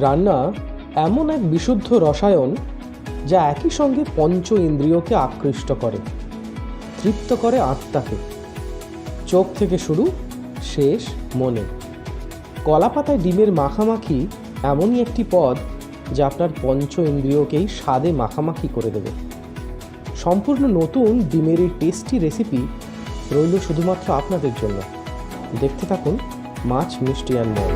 রান্না এমন এক বিশুদ্ধ রসায়ন যা একই সঙ্গে পঞ্চ ইন্দ্রিয়কে আকৃষ্ট করে, তৃপ্ত করে আত্মাকে। চোখ থেকে শুরু, শেষ মনে। কলাপাতায় ডিমের মাখামাখি এমনই একটি পদ যা আপনার পঞ্চ ইন্দ্রিয়কেই স্বাদে মাখামাখি করে দেবে। সম্পূর্ণ নতুন ডিমের এই টেস্টি রেসিপি রইল শুধুমাত্র আপনাদের জন্য। দেখতে থাকুন মাছ মিষ্টি অ্যান্ড মোর।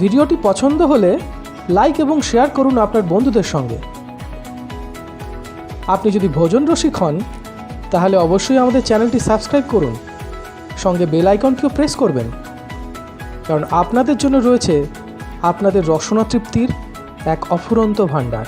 ভিডিওটি পছন্দ হলে লাইক এবং শেয়ার করুন আপনার বন্ধুদের সঙ্গে। আপনি যদি ভোজন রসিক হন তাহলে অবশ্যই আমাদের চ্যানেলটি সাবস্ক্রাইব করুন, সঙ্গে বেল আইকনটিও প্রেস করবেন, কারণ আপনাদের জন্য রয়েছে আপনাদের রসনা তৃপ্তির এক অফুরন্ত ভাণ্ডার।